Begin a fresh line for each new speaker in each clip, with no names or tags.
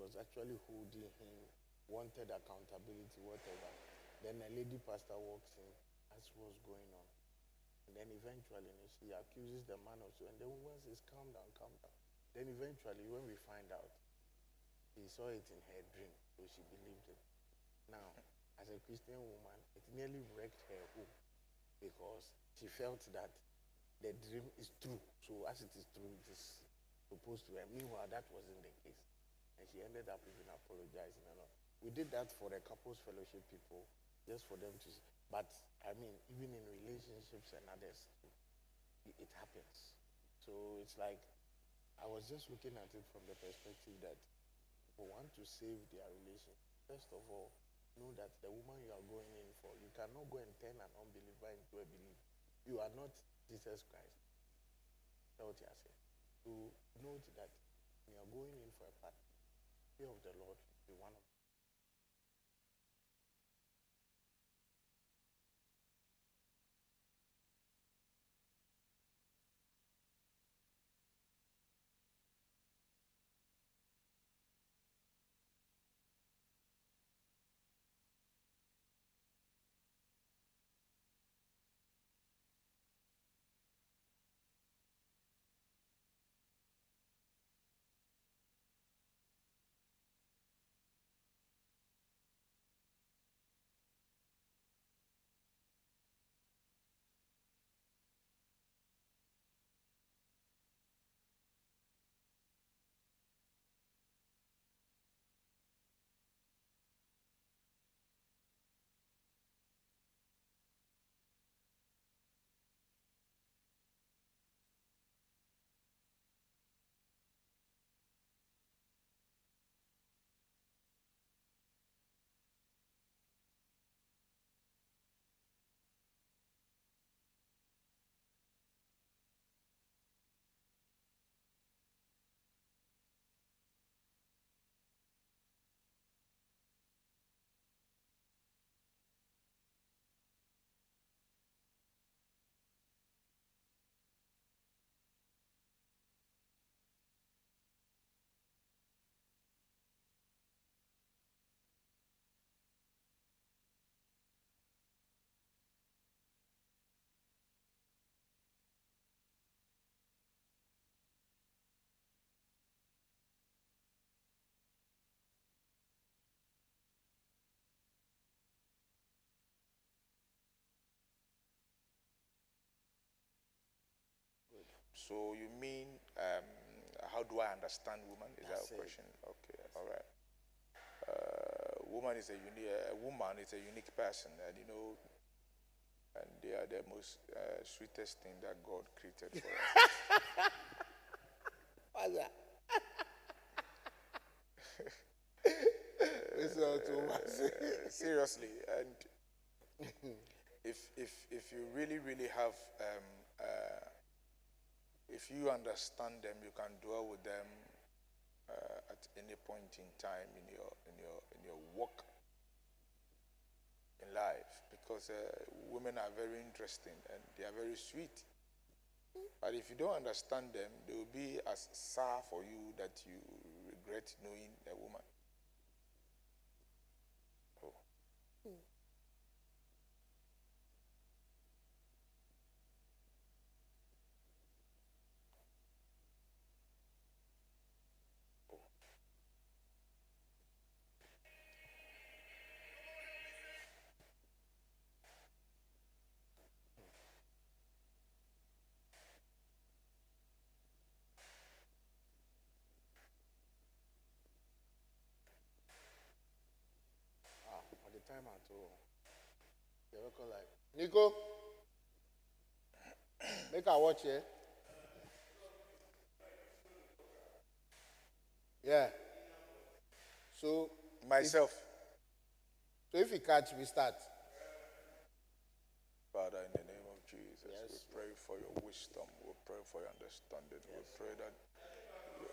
was actually holding him, wanted accountability, whatever. Then a lady pastor walks in, asks what's going on. And then eventually, she accuses the man also. And the woman says, calm down, calm down. Then eventually, when we find out, he saw it in her dream, so she believed it. Now, as a Christian woman, it nearly wrecked her home because she felt that the dream is true. So as it is true, it is supposed to. And meanwhile, that wasn't the case. And she ended up even apologizing and all. We did that for the couples fellowship people, just for them to see. But, I mean, even in relationships and others, it happens. So it's like, I was just looking at it from the perspective that people want to save their relationship. First of all, know that the woman you are going in for, you cannot go and turn an unbeliever into a believer. You are not Jesus Christ. That's what you are saying. So note that when you are going in for a partner, fear of the Lord be one of them.
So you mean, how do I understand woman? Is that
That's
a
it.
question? Okay, all right. A woman is a unique person, and and they are the most sweetest thing that God created for us.
What's that? It's not too much.
Seriously, and if you really have if you understand them, you can dwell with them at any point in time in your walk in life, because women are very interesting and they are very sweet. But if you don't understand them, they will be as sour for you that you regret knowing a woman. Oh.
At the time at all, they were called like, Nico, make a watch here. Yeah. So
Myself,
if you catch, we start.
Father, in the name of Jesus,
Yes.
we pray for your wisdom. We pray for your understanding. We pray that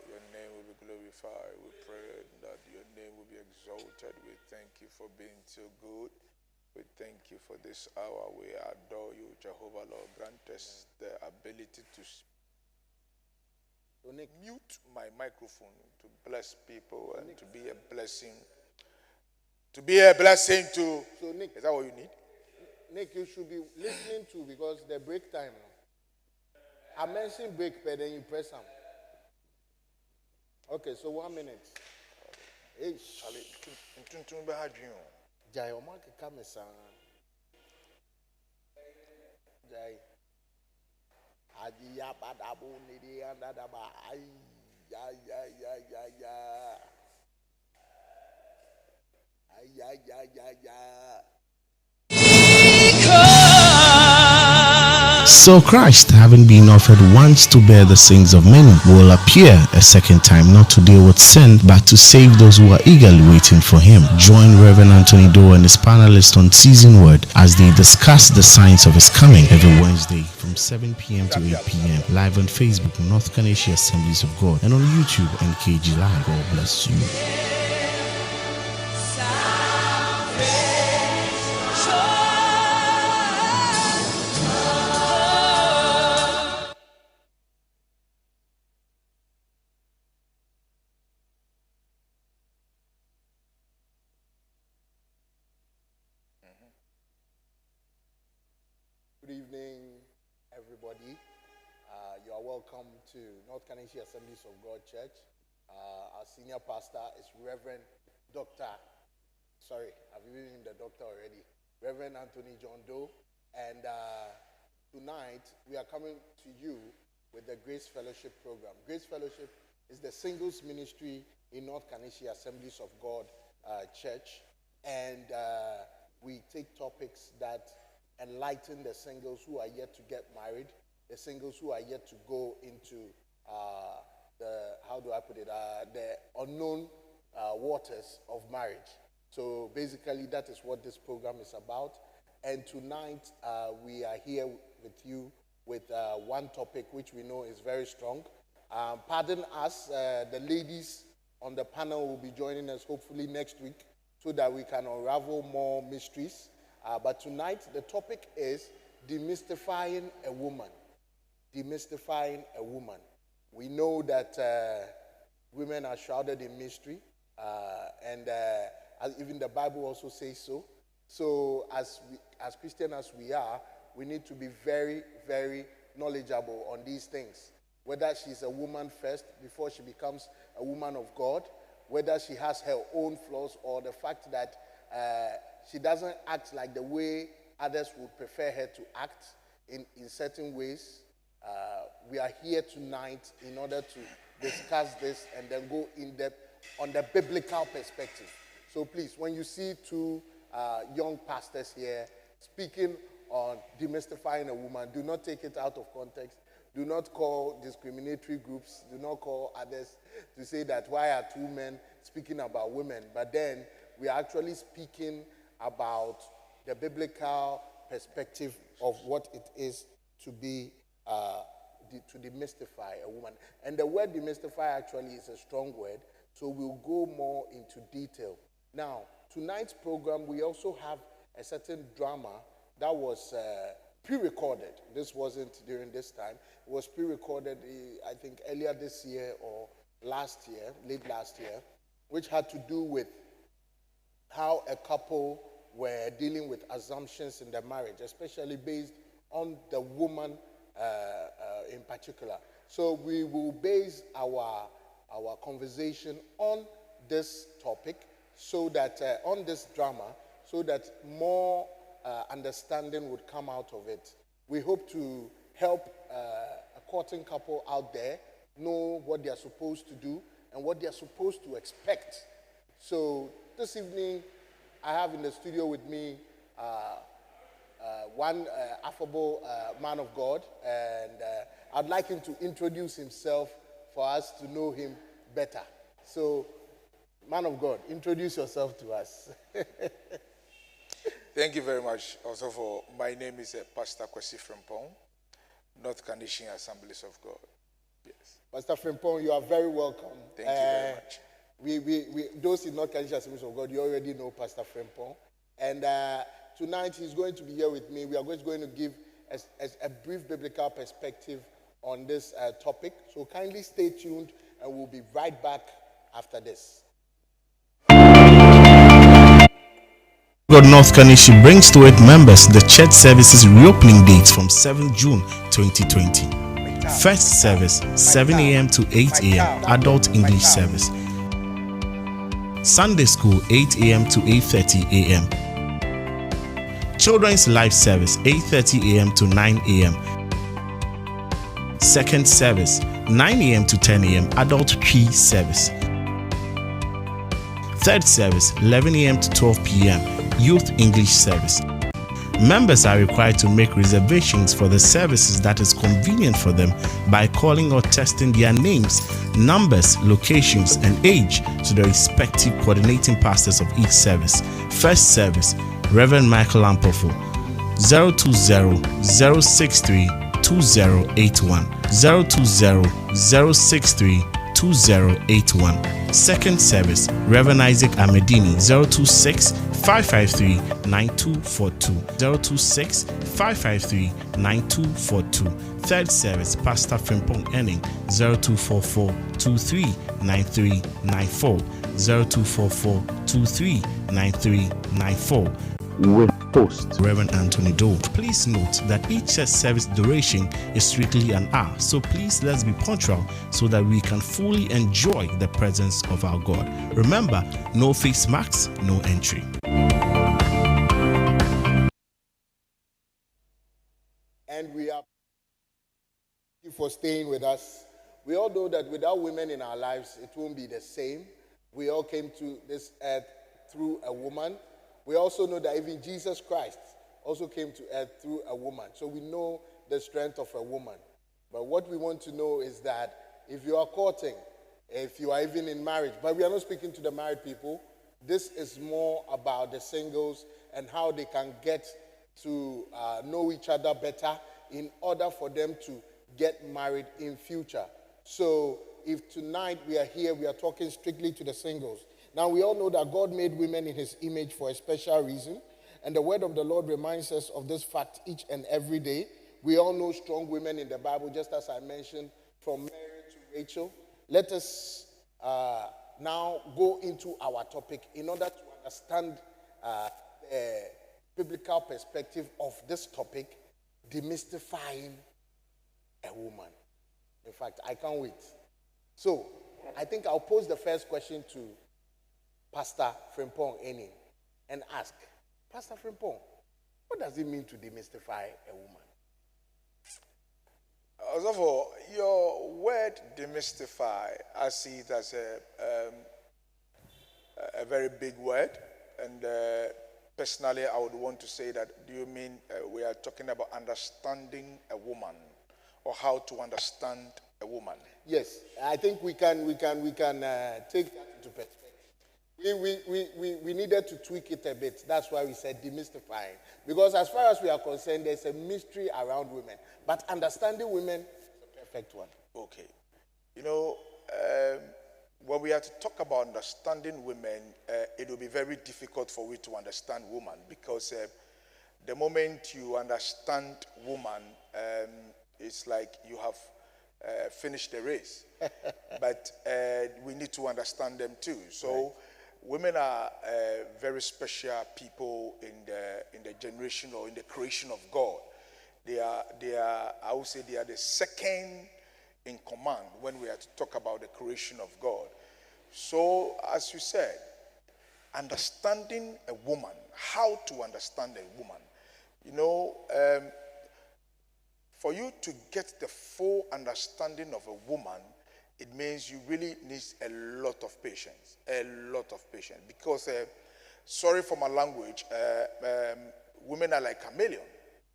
your name will be glorified. We pray that your name will be exalted. We thank you for being so good. We thank you for this hour. We adore you, Jehovah Lord. Grant us the ability to
So Nick,
mute my microphone to bless people and to be a blessing. To be a blessing to.
So Nick,
is that what you need?
Nick, you should be listening to because the break time. I mentioned break, but then you press them. Okay, so 1 minute. Ish. Jai, Omaka Kamesan. Jai. Adiya Badabu Nidi and Dadaba. Ay, ya. Ay, ya.
So Christ, having been offered once to bear the sins of many, will appear a second time, not to deal with sin, but to save those who are eagerly waiting for him. Join Reverend Anthony Doe and his panelists on Season Word as they discuss the signs of his coming every Wednesday from 7 p.m. to 8 p.m. live on Facebook, North Canadian Assemblies of God, and on YouTube, NKG Live. God bless you.
Good evening, everybody. You are welcome to North Canadian Assemblies of God Church. Our senior pastor is Reverend Dr. Sorry, I've given him the doctor already. Reverend Anthony John Doe. And tonight, we are coming to you with the Grace Fellowship program. Grace Fellowship is the singles ministry in North Canadian Assemblies of God Church. And we take topics that enlighten the singles who are yet to get married, the singles who are yet to go into the unknown waters of marriage. So basically, that is what this program is about. And tonight, we are here with you with one topic which we know is very strong. Pardon us, the ladies on the panel will be joining us hopefully next week so that we can unravel more mysteries. But tonight, the topic is demystifying a woman. Demystifying a woman. We know that women are shrouded in mystery, and as even the Bible also says so. So as Christian as we are, we need to be very, very knowledgeable on these things. Whether she's a woman first before she becomes a woman of God, whether she has her own flaws, or the fact that she doesn't act like the way others would prefer her to act in certain ways. We are here tonight in order to discuss this and then go in depth on the biblical perspective. So please, when you see two young pastors here speaking on demystifying a woman, do not take it out of context. Do not call discriminatory groups. Do not call others to say that why are two men speaking about women? But then we are actually speaking about the biblical perspective of what it is to be to demystify a woman. And the word demystify actually is a strong word, so we'll go more into detail. Now, tonight's program, we also have a certain drama that was pre-recorded. This wasn't during this time. It was pre-recorded, I think, earlier this year or last year, late last year, which had to do with how a couple were dealing with assumptions in their marriage, especially based on the woman in particular. So we will base our conversation on this topic, so that on this drama, so that more understanding would come out of it. We hope to help a courting couple out there know what they are supposed to do and what they are supposed to expect. So this evening, I have in the studio with me one affable man of God, and I'd like him to introduce himself for us to know him better. So, man of God, introduce yourself to us.
Thank you very much. Also, my name is Pastor Kwesi Frimpong, North Canadian Assemblies of God. Yes.
Pastor Frimpong, you are very welcome.
Thank you very much.
We those in North Canadian Assemblies of God, you already know Pastor Frimpong. And tonight he's going to be here with me. We are just going to give a brief biblical perspective on this topic. So kindly stay tuned, and we'll be right back after this.
God North Kanishi brings to it members the church services reopening dates from 7 June 2020. First service 7 a.m. to 8 a.m. adult English service. Sunday school 8 a.m. to 8:30 a.m. Children's life service 8:30 a.m. to 9 a.m. Second service 9 a.m. to 10 a.m. adult tree service. Third service 11 a.m. to 12 p.m. youth English service. Members are required to make reservations for the services that is convenient for them by calling or texting their names, numbers, locations, and age to the respective coordinating pastors of each service. First service, Reverend Michael Ampofo, 020-063-2081, 020-063-2081. Second service, Reverend Isaac Amedini, 026-553-9242, 026-553-9242. Third service, Pastor Frimpong Enning, 0244-239394, 0244-239394. With host Reverend Anthony Doe. Please note that each church service duration is strictly an hour, so please let's be punctual so that we can fully enjoy the presence of our God. Remember, no face masks, no entry.
And we are thank you for staying with us. We all know that without women in our lives, it won't be the same. We all came to this earth through a woman. We also know that even Jesus Christ also came to earth through a woman. So we know the strength of a woman. But what we want to know is that if you are courting, if you are even in marriage, but we are not speaking to the married people, this is more about the singles and how they can get to know each other better in order for them to get married in future. So if tonight we are here, we are talking strictly to the singles. Now, we all know that God made women in his image for a special reason, and the word of the Lord reminds us of this fact each and every day. We all know strong women in the Bible, just as I mentioned, from Mary to Rachel. Let us now go into our topic in order to understand the biblical perspective of this topic, demystifying a woman. In fact, I can't wait. So, I think I'll pose the first question to Pastor Frimpong Eni and ask, Pastor Frimpong, what does it mean to demystify a woman?
First of all, your word demystify, I see it as a very big word. And personally, I would want to say that, do you mean we are talking about understanding a woman or how to understand a woman?
Yes, I think we can take that into perspective. We needed to tweak it a bit. That's why we said demystifying. Because as far as we are concerned, there's a mystery around women. But understanding women is the perfect one.
Okay. You know, when we have to talk about understanding women, it will be very difficult for we to understand woman because the moment you understand woman, it's like you have finished the race. But we need to understand them too. So. Right. Women are very special people in the generation or in the creation of God. They are. I would say they are the second in command when we are to talk about the creation of God. So, as you said, understanding a woman, how to understand a woman. You know, for you to get the full understanding of a woman, it means you really need a lot of patience, because, sorry for my language, women are like a chameleon.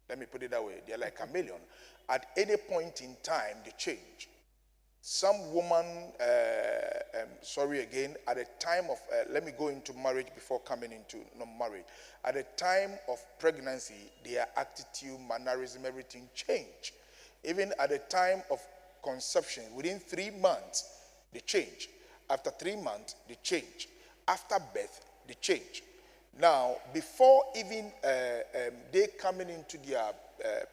Let me put it that way. They're like a chameleon. At any point in time, they change. Some woman, sorry again, at the time of, let me go into marriage before coming into non-marriage. At the time of pregnancy, their attitude, mannerism, everything change. Even at the time of conception, within 3 months, they change. After 3 months, they change. After birth, they change. Now, before even they coming into their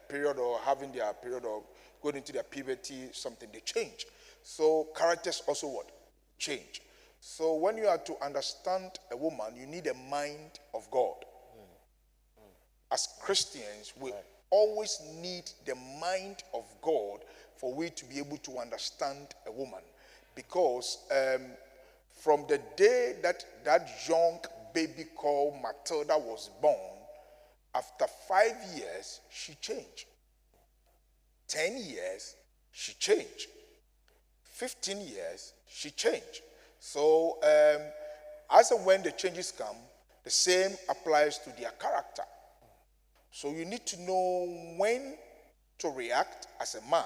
period or having their period or going into their puberty, something, they change. So characters also what? Change. So when you are to understand a woman, you need a mind of God. As Christians, we always need the mind of God for we to be able to understand a woman. Because from the day that young baby called Matilda was born, after 5 years, she changed. 10 years, she changed. 15 years, she changed. So as and when the changes come, the same applies to their character. So you need to know when to react as a man.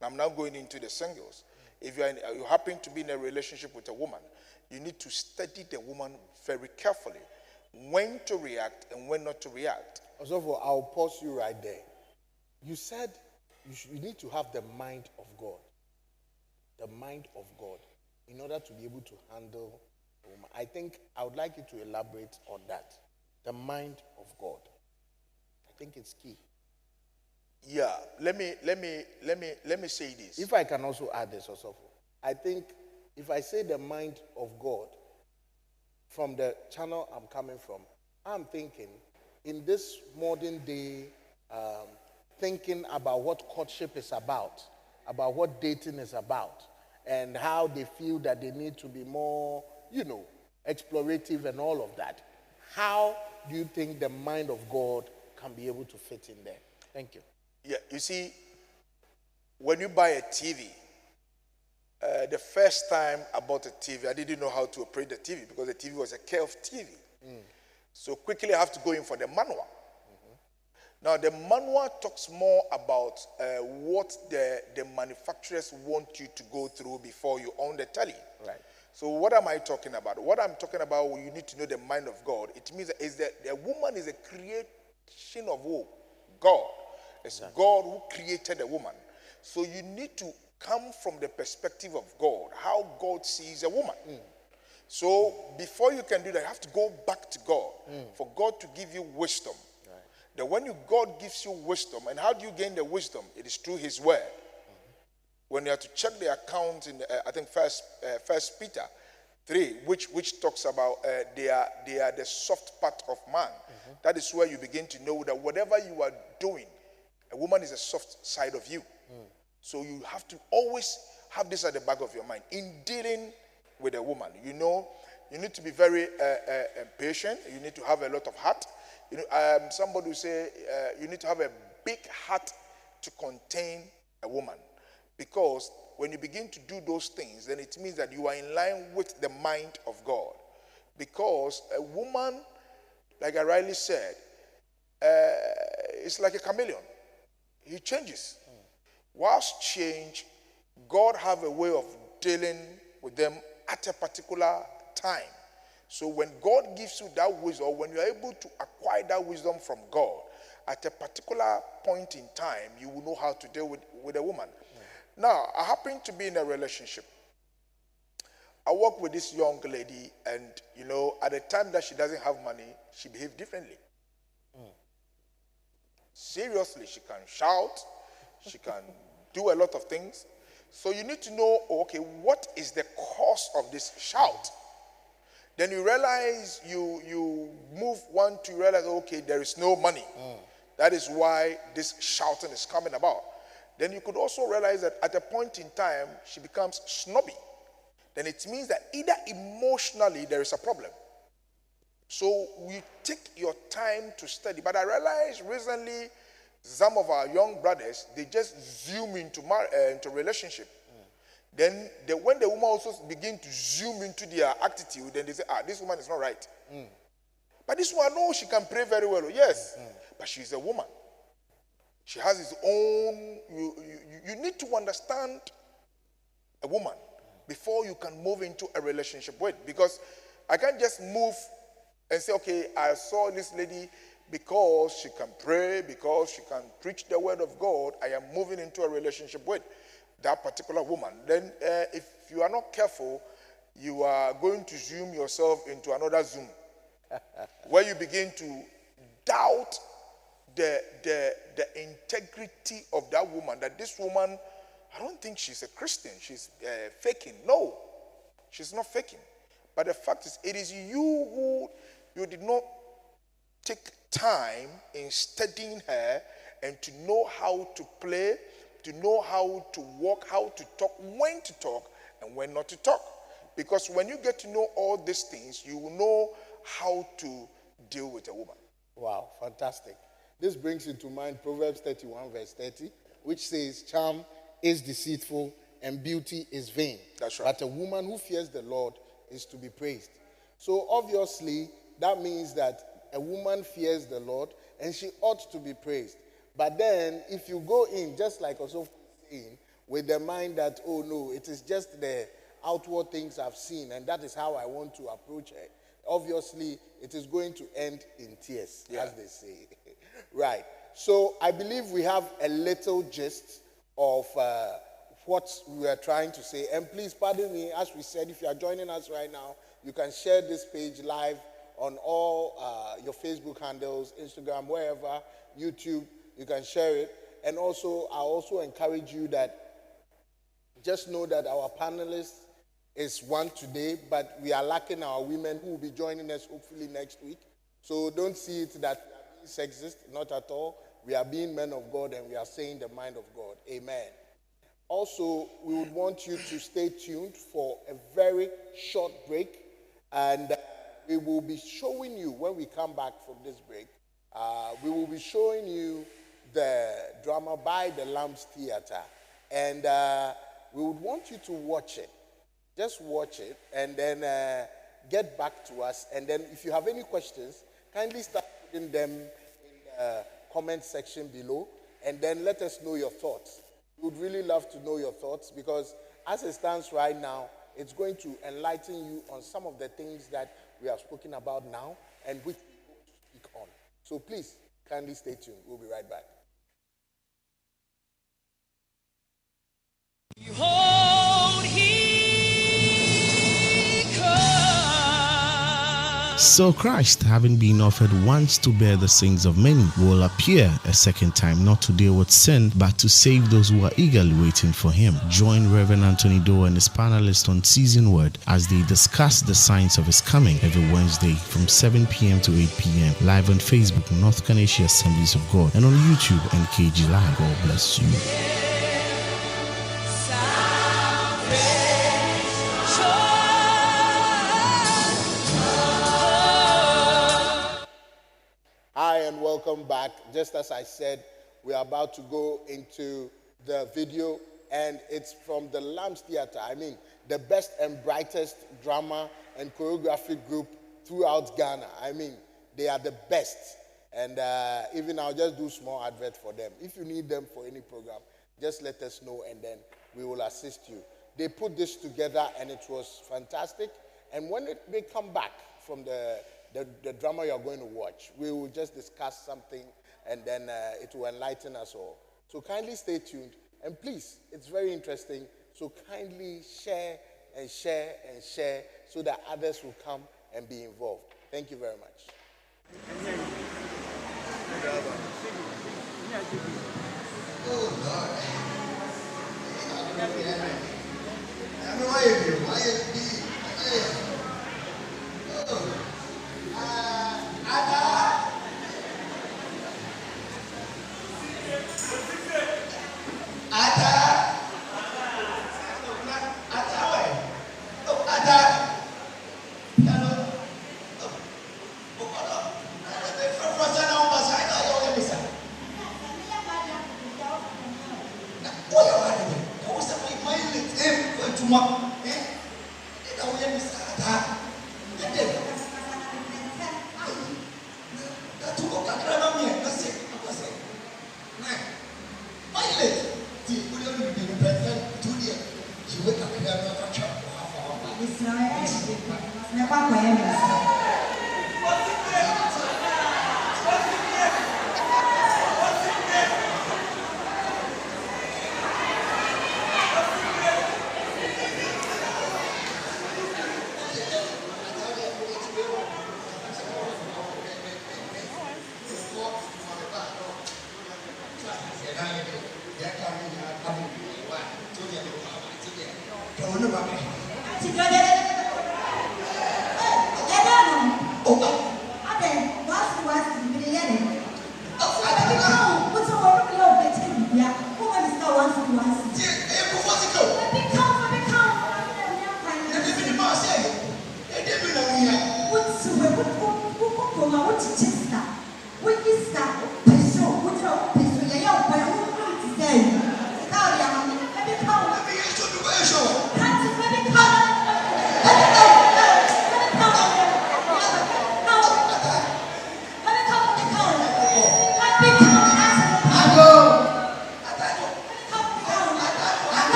Now I'm now going into the singles. If you happen to be in a relationship with a woman, you need to study the woman very carefully. When to react and when not to react.
Also, I'll pause you right there. You said you need to have the mind of God. The mind of God in order to be able to handle a woman. I think I would like you to elaborate on that. The mind of God. I think it's key.
Yeah, let me say this.
If I can also add this also, I think if I say the mind of God from the channel I'm coming from, I'm thinking in this modern day thinking about what courtship is about what dating is about, and how they feel that they need to be more, explorative and all of that. How do you think the mind of God can be able to fit in there? Thank you.
Yeah, you see, when you buy a TV, the first time I bought a TV, I didn't know how to operate the TV because the TV was a Kelf TV. So quickly I have to go in for the manual. Now the manual talks more about what the manufacturers want you to go through before you own the telly.
Right.
So what am I talking about? What I'm talking about, you need to know the mind of God. It means that a woman is a creation of who? God. It's God who created a woman. So you need to come from the perspective of God, how God sees a woman. So before you can do that, you have to go back to God for God to give you wisdom. Right. Then when God gives you wisdom, and how do you gain the wisdom? It is through His Word. When you have to check the account in, I think First Peter 3, which talks about they are the soft part of man. That is where you begin to know that whatever you are doing, a woman is a soft side of you. So you have to always have this at the back of your mind in dealing with a woman. You need to be very patient. You need to have a lot of heart. Somebody will say you need to have a big heart to contain a woman, because when you begin to do those things, then it means that you are in line with the mind of God. Because a woman, like I rightly said, is like a chameleon. He changes. Whilst change, God have a way of dealing with them at a particular time. So when God gives you that wisdom, when you are able to acquire that wisdom from God, at a particular point in time, you will know how to deal with a woman. Now, I happen to be in a relationship. I work with this young lady, and at the time that she doesn't have money, she behaves differently. Seriously, she can shout, she can do a lot of things. So you need to know, okay, what is the cause of this shout? Then you realize, you move one to realize, okay, there is no money. That is why this shouting is coming about. Then you could also realize that at a point in time, she becomes snobby. Then it means that either emotionally there is a problem. So we take your time to study. But I realized recently, some of our young brothers, they just zoom into relationship. Then when the woman also begin to zoom into their attitude, then they say, this woman is not right. But this one, no, she can pray very well. Yes, but she's a woman. She has his own. You need to understand a woman before you can move into a relationship with. Because I can't just move and say, okay, I saw this lady because she can pray, because she can preach the word of God. I am moving into a relationship with that particular woman. Then if you are not careful, you are going to zoom yourself into another zoom where you begin to doubt the integrity of that woman, that this woman, I don't think she's a Christian. She's faking. No, she's not faking. But the fact is, it is you who did not take time in studying her and to know how to play, to know how to walk, how to talk, when to talk, and when not to talk. Because when you get to know all these things, you will know how to deal with a woman.
Wow, fantastic. This brings into mind Proverbs 31 verse 30, which says, charm is deceitful and beauty is vain.
That's right.
But a woman who fears the Lord is to be praised. So obviously, that means that a woman fears the Lord and she ought to be praised. But then, if you go in, just like also saying, with the mind that, oh no, it is just the outward things I've seen and that is how I want to approach her, obviously, it is going to end in tears, as they say. Right. So I believe we have a little gist of what we are trying to say. And please pardon me, as we said, if you are joining us right now, you can share this page live on all your Facebook handles, Instagram, wherever, YouTube, you can share it. And also, I also encourage you that just know that our panelists is one today, but we are lacking our women who will be joining us hopefully next week. So don't see it that we are being sexist, not at all. We are being men of God and we are saying the mind of God. Amen. Also, we would want you to stay tuned for a very short break, and we will be showing you, when we come back from this break, we will be showing you the drama by the Lambs Theater, and we would want you to watch it. Just watch it and then get back to us. And then if you have any questions, kindly start putting them in the comment section below. And then let us know your thoughts. We would really love to know your thoughts, because as it stands right now, it's going to enlighten you on some of the things that we have spoken about now and which we hope to speak on. So please, kindly stay tuned. We'll be right back.
Behold, he
So Christ, having been offered once to bear the sins of many, will appear a second time, not to deal with sin, but to save those who are eagerly waiting for him. Join Reverend Anthony Doe and his panelists on Season Word as they discuss the signs of his coming every Wednesday from 7 p.m. to 8 p.m. live on Facebook, North Canadian Assemblies of God, and on YouTube and KG Live. God bless you.
Hi and welcome back. Just as I said, we are about to go into the video, and it's from the Lambs Theater. I mean, the best and brightest drama and choreography group throughout Ghana. I mean, they are the best. And even I'll just do small advert for them. If you need them for any program, just let us know and then we will assist you. They put this together and it was fantastic. And when they come back from the drama you're going to watch, we will just discuss something and then it will enlighten us all. So kindly stay tuned. And please, it's very interesting. So kindly share and share and share so that others will come and be involved. Thank you very much.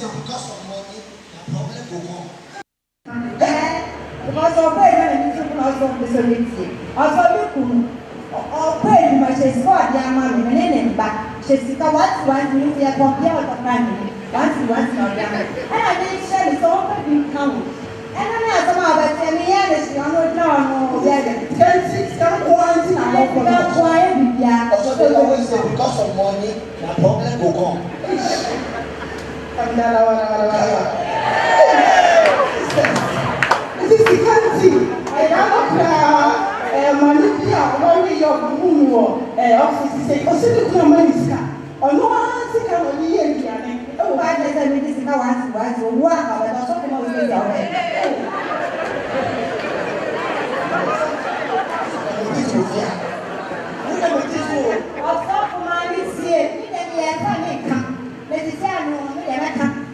Because of money, the problem will come.
Because of pain, when you took us from the solidity. Also, you pain, but she's got the amount of name back. She's got what you compare with the family. Once you want to know, and I mean, she is all the big count. And I know some of it, and the others, you know, no, yeah, 10-6, come quarantine, I'm not quiet, yeah.
Also, they always say, because of money, the problem will come.
It is the country. I cannot manipulate only your office. Say, oh, so the money is car. Or no one can only hear you. Oh, I just said, this is how I was. What about the talking about this?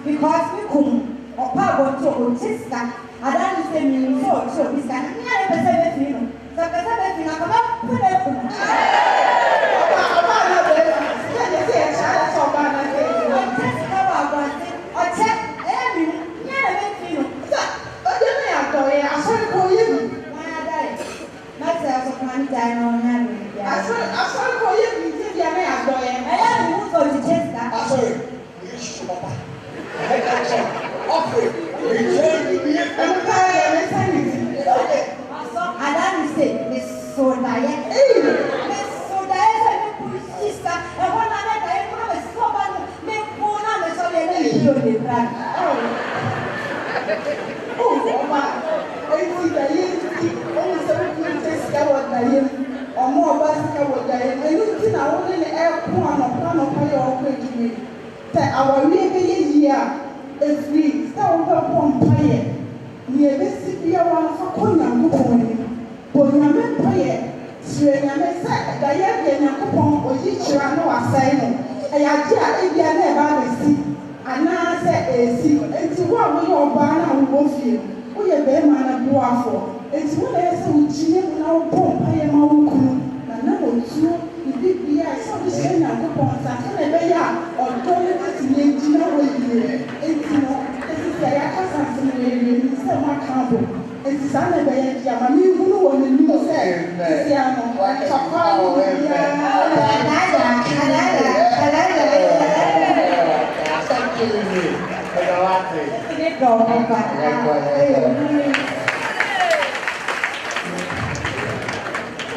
Because we come or power to sister, I don't say me so this guy. I never said anything. So I said anything. I'm about to put it.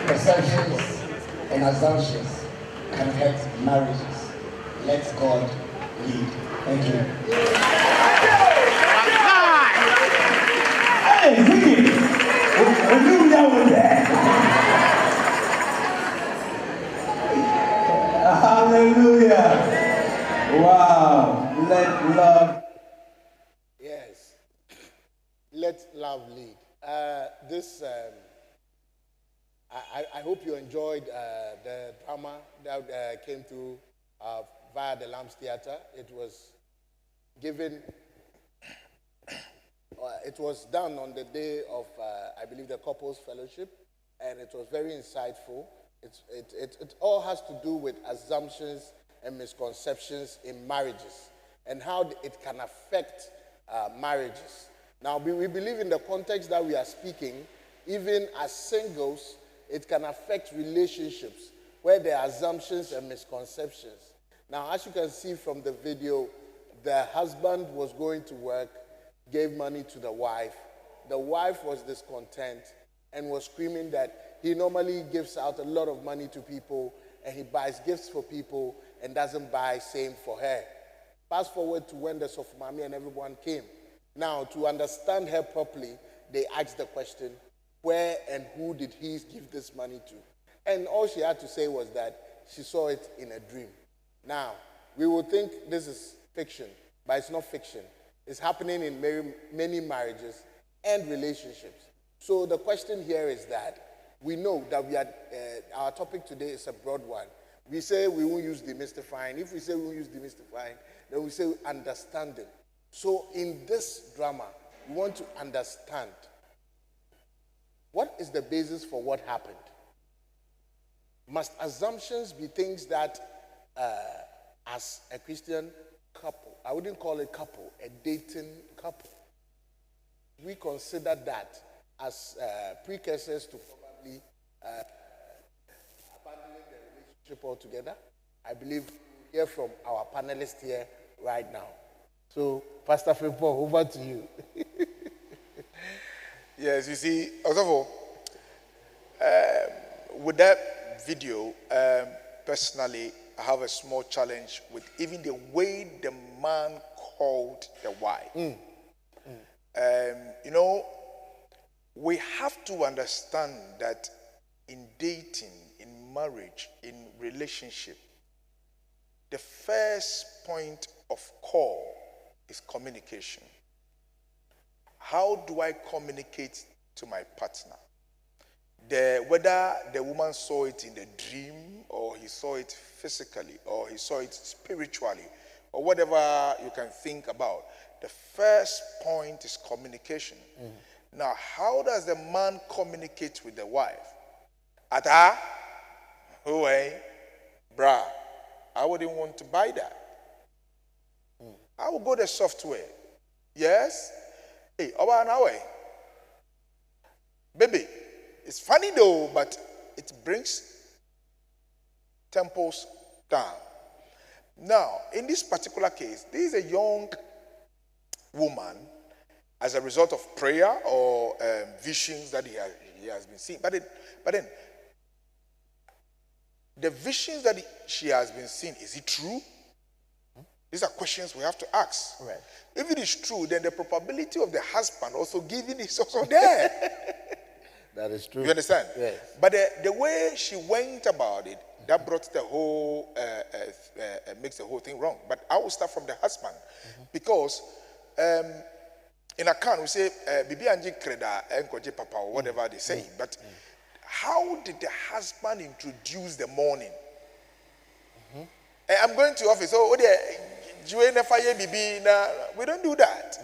Perceptions and assumptions can hurt marriages. Let God lead. Thank you.
Hey, Vicky! We're doing that with that. Hallelujah. Wow. Let love.
Yes. Let love lead. I hope you enjoyed the drama that came through via the Lambs Theatre. It was given, it was done on the day of, I believe, the Couples Fellowship, and it was very insightful. It all has to do with assumptions and misconceptions in marriages and how it can affect marriages. Now, we believe in the context that we are speaking, even as singles, it can affect relationships where there are assumptions and misconceptions. Now, as you can see from the video, the husband was going to work, gave money to the wife. The wife was discontent and was screaming that he normally gives out a lot of money to people and he buys gifts for people and doesn't buy same for her. Fast forward to when the Sofumami and everyone came. Now, to understand her properly, they asked the question, where and who did he give this money to? And all she had to say was that she saw it in a dream. Now, we would think this is fiction, but it's not fiction. It's happening in many marriages and relationships. So the question here is that we know that our topic today is a broad one. We say we won't use demystifying. If we say we won't use demystifying, then we say understanding. So in this drama, we want to understand what is the basis for what happened. Must assumptions be things that, as a Christian couple, I wouldn't call it couple, a dating couple, we consider that as precursors to probably abandoning the relationship altogether? I believe we'll hear from our panelists here right now. So, Pastor Fepo, over to you.
Yes, you see, first of all, with that video, personally, I have a small challenge with even the way the man called the wife. You know, we have to understand that in dating, in marriage, in relationship, the first point of call is communication. How do I communicate to my partner? Whether the woman saw it in the dream, or he saw it physically, or he saw it spiritually, or whatever you can think about, the first point is communication. Now, how does the man communicate with the wife? Ata, huey, bra, I wouldn't want to buy that. I will go the software. Yes? Hey, over an way. Baby, it's funny though, but it brings temples down. Now, in this particular case, this is a young woman as a result of prayer or visions that he has been seeing. But then, the visions that she has been seeing, is it true? These are questions we have to ask.
Right.
If it is true, then the probability of the husband also giving is also there.
That is true.
You understand?
Yes.
But the way she went about it, that brought the whole, makes the whole thing wrong. But I will start from the husband. Because in account, we say, Bibi Anji Kreda, Enkoje Papa, or whatever they say. But how did the husband introduce the morning? I'm going to office. Oh, we don't do that.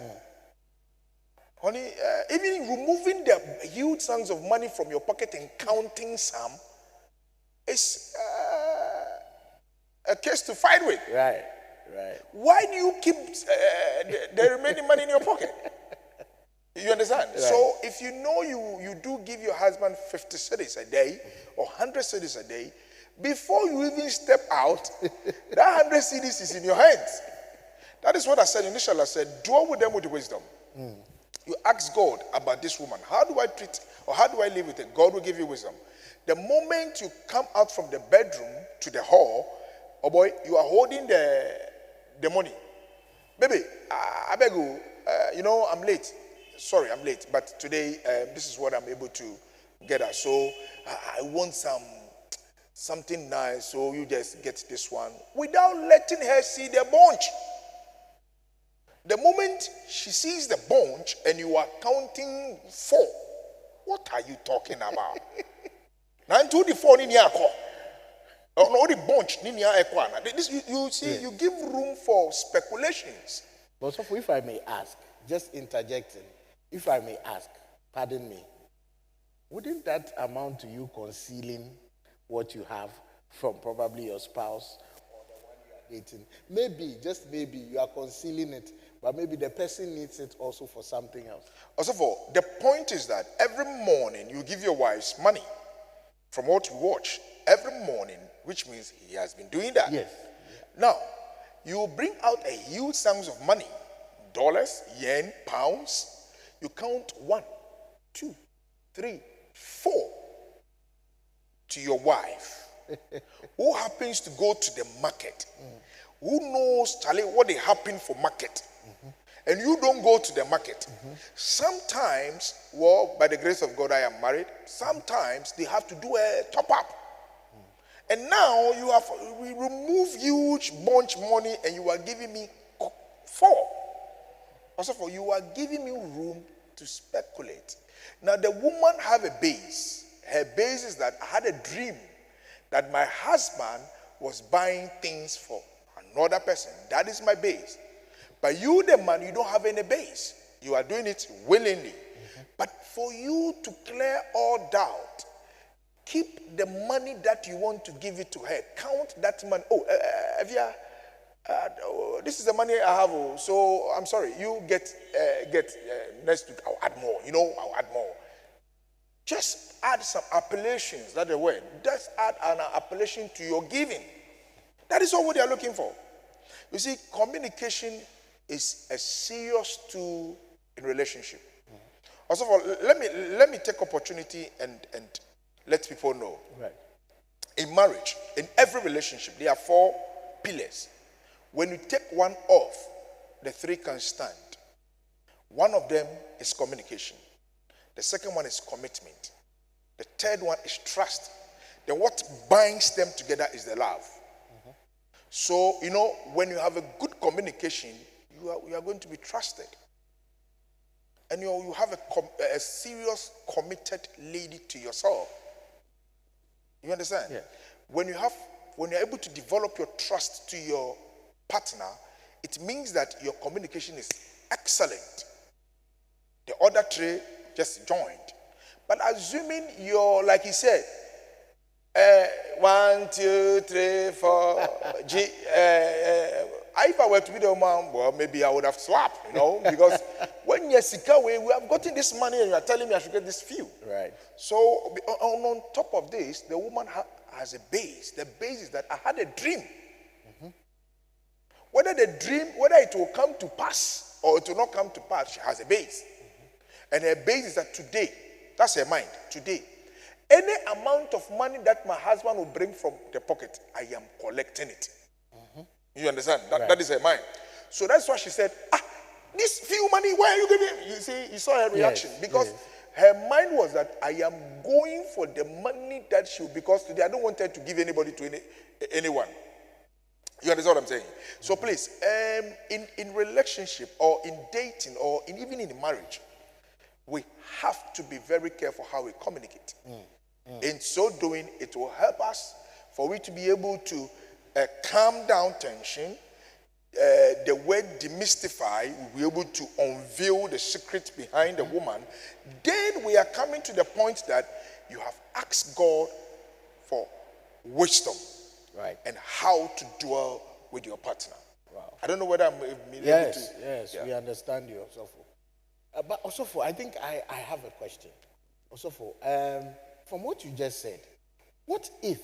Honey, even removing the huge sums of money from your pocket and counting some is a case to fight with.
Right.
Why do you keep the remaining money in your pocket? You understand?
Right.
So if you know you do give your husband 50 cedis a day or 100 cedis a day, before you even step out, that 100 cedis is in your hands. That is what I said initially. I said, dwell with them with wisdom. You ask God about this woman. How do I treat or how do I live with it? God will give you wisdom. The moment you come out from the bedroom to the hall, oh boy, you are holding the money. Baby, I beg you, I'm late. Sorry, I'm late. But today, this is what I'm able to get at. So I want something nice. So you just get this one without letting her see the bunch. The moment she sees the bunch and you are counting 4, what are you talking about? Now, into the 4 in your car. Oh, no, the bunch in your car. You see, yes. You give room for speculations.
But so if I may ask, just interjecting, if I may ask, pardon me, wouldn't that amount to you concealing what you have from probably your spouse or the one you are dating? Maybe, just maybe, you are concealing it. But maybe the person needs it also for something else.
Also, the point is that every morning you give your wife money from what you watch. Every morning, which means he has been doing that.
Yes.
Now, you bring out a huge sums of money, dollars, yen, pounds. You count 1, 2, 3, 4 to your wife, who happens to go to the market, who knows, Charlie, what they happen for market. And you don't go to the market. Sometimes, well, by the grace of God, I am married. Sometimes they have to do a top up. And now we remove huge bunch money and you are giving me 4. Also, you are giving me room to speculate. Now the woman have a base. Her base is that I had a dream that my husband was buying things for another person. That is my base. But you, the man, you don't have any base. You are doing it willingly. But for you to clear all doubt, keep the money that you want to give it to her. Count that money. Oh, Evia, this is the money I have. Oh, so I'm sorry. You get next week. I'll add more. I'll add more. Just add some appellations. That's the word. Just add an appellation to your giving. That is all they are looking for. You see, communication is a serious tool in relationship. First of all, let me take opportunity and let people know.
Right.
In marriage, in every relationship, there are 4 pillars. When you take one off, the 3 can stand. One of them is communication. The second one is commitment. The third one is trust. Then what binds them together is the love. So, when you have a good communication, you are going to be trusted. And you have a serious, committed lady to yourself. You understand?
Yeah.
When you're able to develop your trust to your partner, it means that your communication is excellent. The other 3 just joined. But assuming you're, like he said, 1, 2, 3, 4, G. If I were to be the man, well, maybe I would have slapped, because when you're Sika way, we have gotten this money and you are telling me I should get this few.
Right.
So on top of this, the woman has a base. The base is that I had a dream. Whether it will come to pass or it will not come to pass, she has a base. And her base is that today, that's her mind, today, any amount of money that my husband will bring from the pocket, I am collecting it. You understand? That is her mind. So that's why she said, this few money, where are you giving? You see, you saw her reaction. Because her mind was that I am going for the money that because today I don't want her to give anybody to anyone. You understand what I'm saying? So please, in relationship or in dating or even in marriage, we have to be very careful how we communicate. In so doing, it will help us for we to be able to calm down tension. The word demystify, we'll be able to unveil the secret behind the woman. Then we are coming to the point that you have asked God for wisdom,
right,
and how to dwell with your partner.
Wow.
I don't know whether I'm able to.
Yes, we understand you, Osofo. But Osofo, I think I have a question. Osofo, from what you just said, what if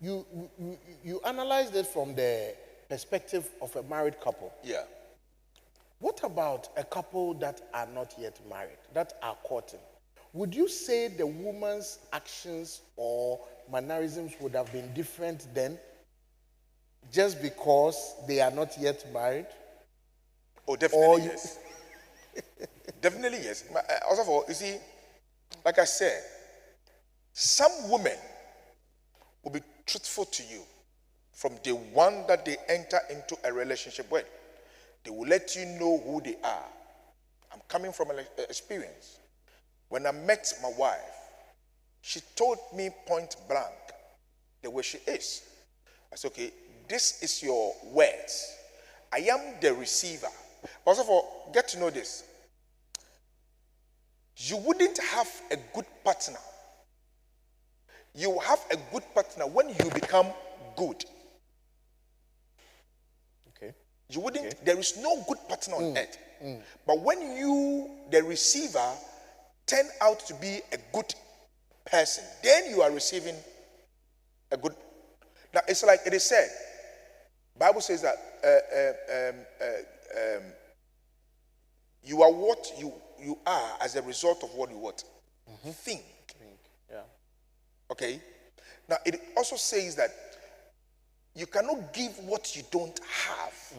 you analyzed it from the perspective of a married couple?
Yeah.
What about a couple that are not yet married, that are courting? Would you say the woman's actions or mannerisms would have been different then, just because they are not yet married?
Oh, definitely yes. Definitely yes. Also, you see, like I said, some women will be truthful to you from the one that they enter into a relationship with. They will let you know who they are. I'm coming from an experience. When I met my wife, she told me point blank the way she is. I said, okay, this is your words. I am the receiver. First of all, get to know this. You wouldn't have a good partner. You have a good partner when you become good.
Okay.
You wouldn't, there is no good partner on earth. But when you, the receiver, turn out to be a good person, then you are receiving a good. Now it's like it is said. Bible says that you are what you are as a result of what you what think.
Yeah.
Okay. Now it also says that you cannot give what you don't have.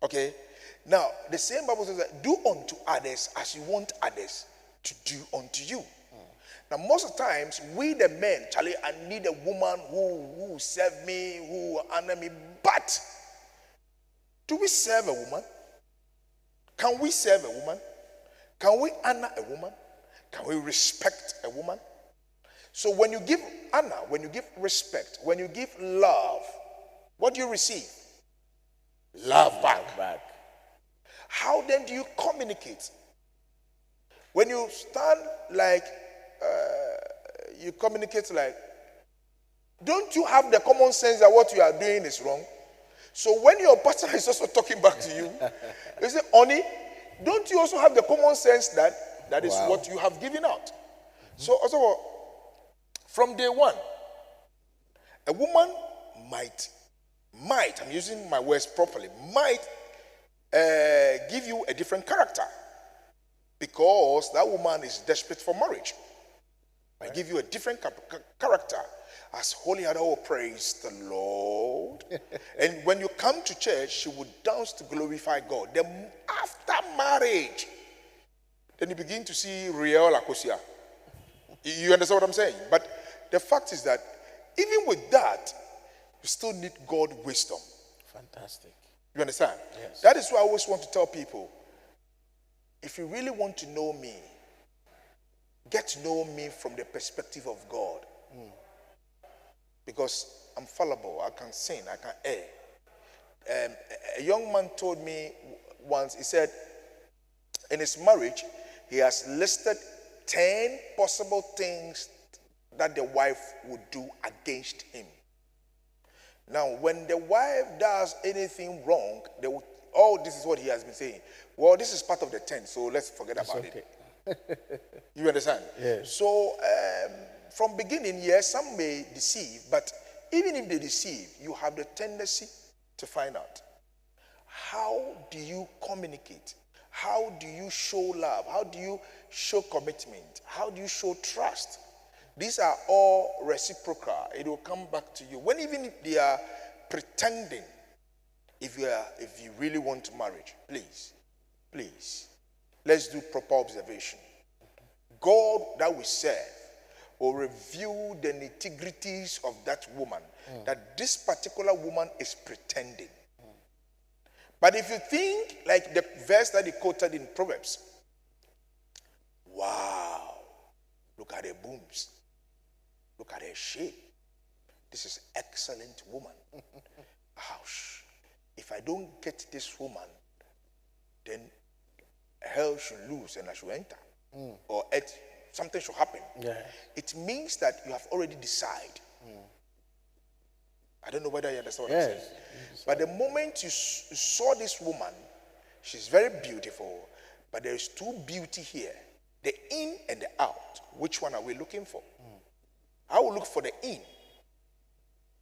Okay. Now the same Bible says that do unto others as you want others to do unto you. Now most of the times we the men, Charlie, I need a woman who will serve me, who will honor me. But do we serve a woman? Can we serve a woman? Can we honor a woman? Can we respect a woman? So when you give honor, when you give respect, when you give love, what do you receive? Love back. How then do you communicate? When you stand like, you communicate like, don't you have the common sense that what you are doing is wrong? So when your partner is also talking back to you, you say, honey, don't you also have the common sense that is what you have given out? So also, from day one, a woman might, I'm using my words properly, might give you a different character because that woman is desperate for marriage. I give you a different character. As Holy Adore, praise the Lord. And when you come to church, she would dance to glorify God. Then after marriage, then you begin to see real akosia. You understand what I'm saying? But the fact is that even with that, you still need God wisdom.
Fantastic.
You understand?
Yes.
That is why I always want to tell people, if you really want to know me, get to know me from the perspective of God. Because I'm fallible, I can sin, I can err. A young man told me once, he said, in his marriage, he has listed 10 possible things that the wife would do against him. Now, when the wife does anything wrong, this is what he has been saying. Well, this is part of the 10, so let's forget about it. You understand?
Yes.
So, from beginning, yes, some may deceive, but even if they deceive, you have the tendency to find out. How do you communicate? How do you show love? How do you show commitment? How do you show trust? These are all reciprocal. It will come back to you. When even if they are pretending, if you really want marriage, please, let's do proper observation. God that we serve will reveal the nitty-gritties of that woman, that this particular woman is pretending. But if you think like the verse that he quoted in Proverbs, wow, look at her boobs, look at her shape, this is excellent woman. Ouch. If I don't get this woman, then hell should lose and I should enter. Or something should happen.
Yeah.
It means that you have already decided. I don't know whether you understand what I'm saying. But the moment you saw this woman, she's very beautiful, but there is two beauty here, the in and the out. Which one are we looking for? I will look for the in.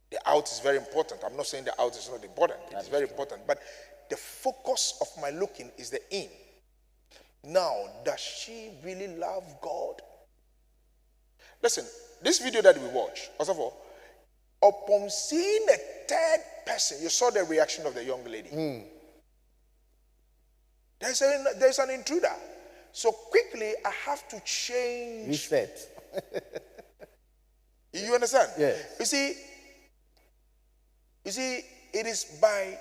The out is very important. I'm not saying the out is not important. It's very important. But the focus of my looking is the in. Now, does she really love God? Listen, this video that we watch, first of all, upon seeing a third person, you saw the reaction of the young lady. There's an intruder. So quickly, I have to change.
Reset.
You understand?
Yes.
You see, it is by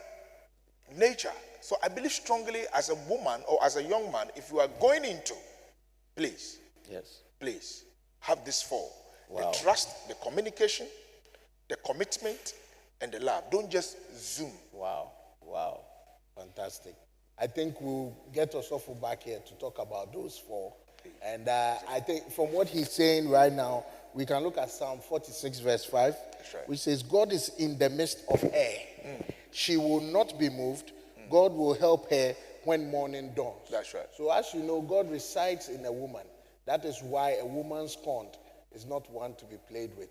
nature. So I believe strongly as a woman or as a young man, if you are going into, please have this four.
Wow.
The trust, the communication, the commitment, and the love. Don't just zoom.
Wow. Fantastic. I think we'll get Osofo back here to talk about those four. And I think from what he's saying right now, we can look at Psalm 46 verse 5,
right,
which says, God is in the midst of her. She will not be moved. God will help her when morning dawns.
That's right.
So as you know, God resides in a woman. That is why a woman's scorned is not one to be played with.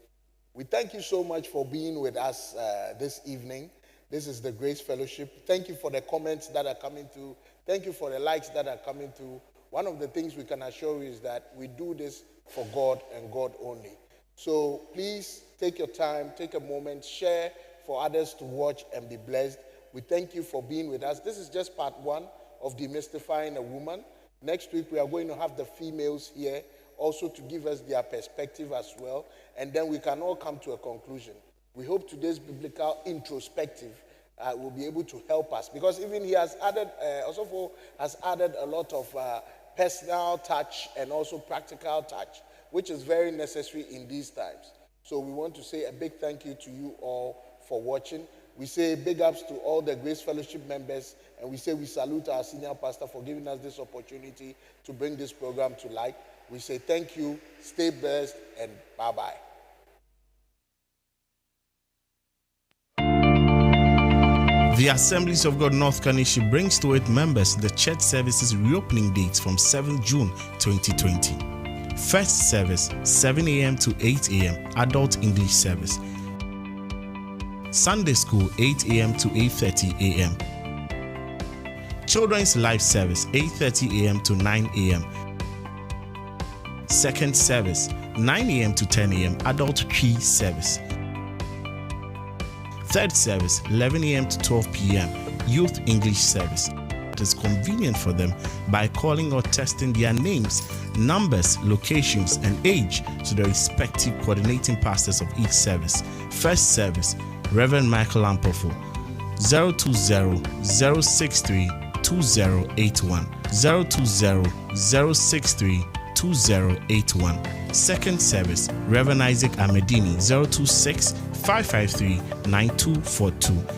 We thank you so much for being with us this evening. This is the Grace Fellowship. Thank you for the comments that are coming through. Thank you for the likes that are coming through. One of the things we can assure you is that we do this for God and God only. So please take your time, take a moment, share for others to watch and be blessed. We thank you for being with us. This is just part one of Demystifying a Woman. Next week, we are going to have the females here also to give us their perspective as well. And then we can all come to a conclusion. We hope today's biblical introspective will be able to help us. Because even he has added, Osofo has added a lot of personal touch and also practical touch, which is very necessary in these times. So we want to say a big thank you to you all for watching. We say big ups to all the Grace Fellowship members, and we say we salute our senior pastor for giving us this opportunity to bring this program to light. We say thank you, stay blessed, and bye-bye.
The Assemblies of God North Kanishi brings to its members the church services reopening dates from 7 June 2020. First service, 7 a.m. to 8 a.m., adult English service. Sunday school, 8 a.m. to 8:30 a.m. Children's life service, 8:30 a.m. to 9 a.m. Second service, 9 a.m. to 10 a.m., adult Tree service. Third service, 11 a.m. to 12 p.m., youth English service. It is convenient for them by calling or texting their names, numbers, locations, and age to the respective coordinating pastors of each service. First service, Reverend Michael Ampofo, 020-063-2081, 020-063-2081. Second service, Reverend Isaac Amedini, 026-553-9242.